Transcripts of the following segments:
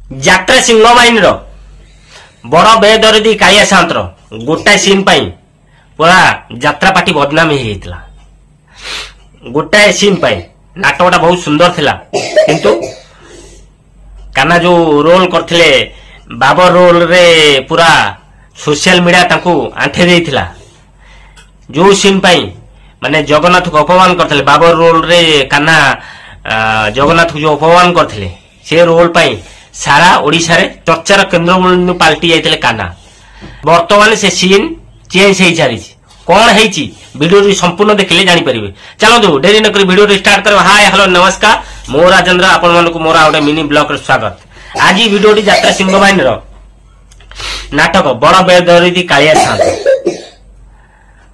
ଯାତ୍ରା ସିଂହବାହିନୀର ବଡ଼ ବେଦରଦୀ କାଳିଆ ସାଆନ୍ତର ଗୋଟାଏ ସିନ୍ ପାଇଁ ପୁରା ଯାତ୍ରା ପାର୍ଟି ବଦନାମ ହେଇଯାଇଥିଲା। ଗୋଟାଏ ସିନ୍ ପାଇଁ ନାଟକଟା ବହୁତ ସୁନ୍ଦର ଥିଲା, କିନ୍ତୁ କାହ୍ନା ଯୋଉ ରୋଲ କରିଥିଲେ ବାବର ରୋଲରେ ପୁରା सोशल मीडिया तांको आंठे देइथिला। जो सीन पाई माने जगन्नाथ को अपमान करथिले बाबर रोल रे कान्हा जगन्नाथ को जो अपमान करथिले से रोल पाई सारा ओडिसा रे चर्चार केंद्र पाल्टी जाइथिले कान्हा। वर्तमान से सीन चेंज हेई जारिछि। कौन हेइछि वीडियो संपूर्ण देखले जानि परिबे। चलो डेरी न करी वीडियो स्टार्ट करो। हाय हेलो नमस्कार, मो राजेंद्र आपण मन को मोरा ओडे मिनी ब्लॉग रे स्वागत। आज वीडियो यात्रा सिंहबाहिनी रो नाटक बड़ बेदरदी कालिया साआंत।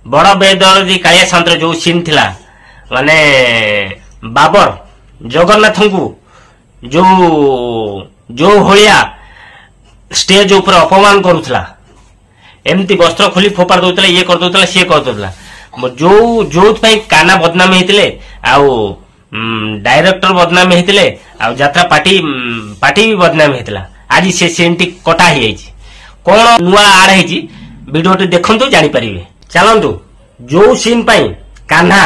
बड़ बेदरदी कालिया साआंत जो सीन थिला माने बाबर जगन्नाथ को जो जो होलिया स्टेज ऊपर अपमान करूथला, एमती वस्त्र खोली फोपाड़ दउतला, ये कर दउतला, से कर दउतला। जो जोथ पई काना बदनाम हेतिले आउ डायरेक्टर बदनाम हेतिले आउ यात्रा पार्टी भी बदनाम हेतिला। आज से सीन टी कटा ही जाइछि। कौन नुआ आड़ है वीडियो देखु जानी पारिबे। चलतु जो सीन पाई कान्हा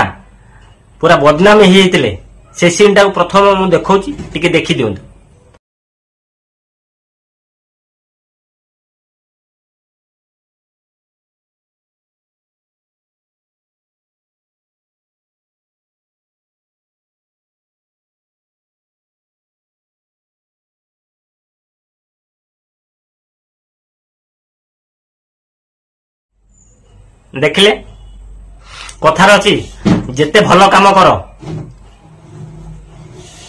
पूरा बदनाम होते से सीन टा प्रथम मुझे देखौछि, टिके देखि दियंतु। देखले कथार अच्छी जेते भल काम कर,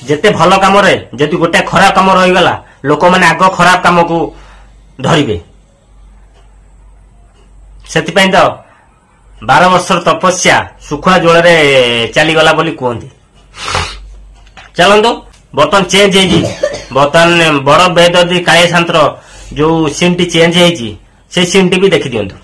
जेते भल काम रे जदि गोटे खराब काम रहीगला लोक माने आग खराब काम को धरिबे। सेतिपई तो 12 वर्षर तपस्या सुखुआ जोड़ रे चलीगला बोली कहती। चलतु बर्तन चेंज है। बर्तन बड़ बेदरदी कालिया साआंत जो सीन टी चेंज है से सीन टी भी देखि दियंतु।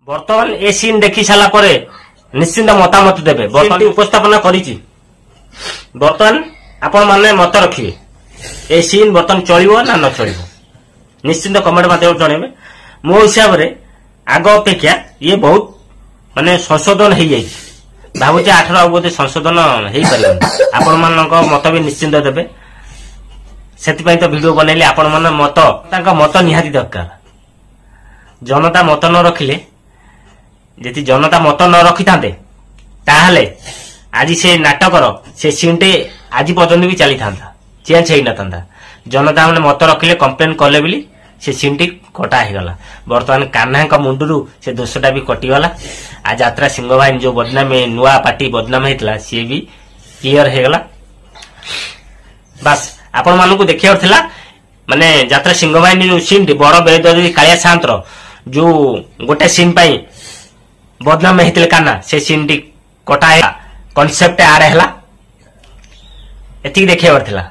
बर्तमान ए सीन देखि साला परे निश्चिंत मतामत देबे। बर्तमान उपस्थापना करिछि, बर्तमान आपण माने मत रखिबे ए सीन बर्तमान चलिबो ना न चलिबो, निश्चिंत कमेंट माध्यम जणेबे। मो हिसाब रे आग अपेक्षा ये बहुत माने संशोधन हेई जाई। भाबुचे 18 आ बोधे संशोधन हेई परिबो। आपण मानक मत भी निश्चिंत देबे। सेति पई तो वीडियो बनैले आपण मन मत तांका मत निहाती दरकार। जनता मत न रखिले जदि जनता मत न रखी था आज से नाटकर से सीनटे आज पर्यंत भी चली था, चेंज हो ना। जनता मैंने मत रखिले कंप्लेन कले बोली से सीनटी कटा गला। बर्तमान कान्हा मुंडरू से दोषटा भी कटिगला। आज यात्रा सिंहबाहिनी जो बदनाम नुआ पार्टी बदनाम होता सी भी क्लीयर होगला। बास आपण मानू देखा माने यात्रा सिंहबाहिनी जो सीन टी बड़ बेदरदी कालिया साआंत जो गोटे सीन पाई बदनाम होते कान्हा से सीन टी कटा कनसेप्ट आड़ है एति देखेबार थिला।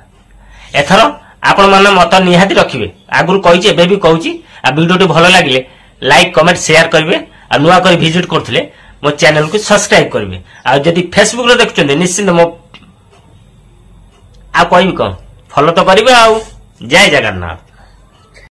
एथर आपण माने मत निहाती रखिबे। आगुर कहिछि एबे भी कहूछि। आ वीडियो टी भलो लागिले लाइक कमेंट शेयर करिवे। आ नुआ कर विजिट करथिले मो चैनल को सब्सक्राइब करिवे। आ जदि फेसबुक रे देखछन्ते निश्चित मो आ कहबी कोन फॉलो तो करिवे। आ जय जगन्नाथ।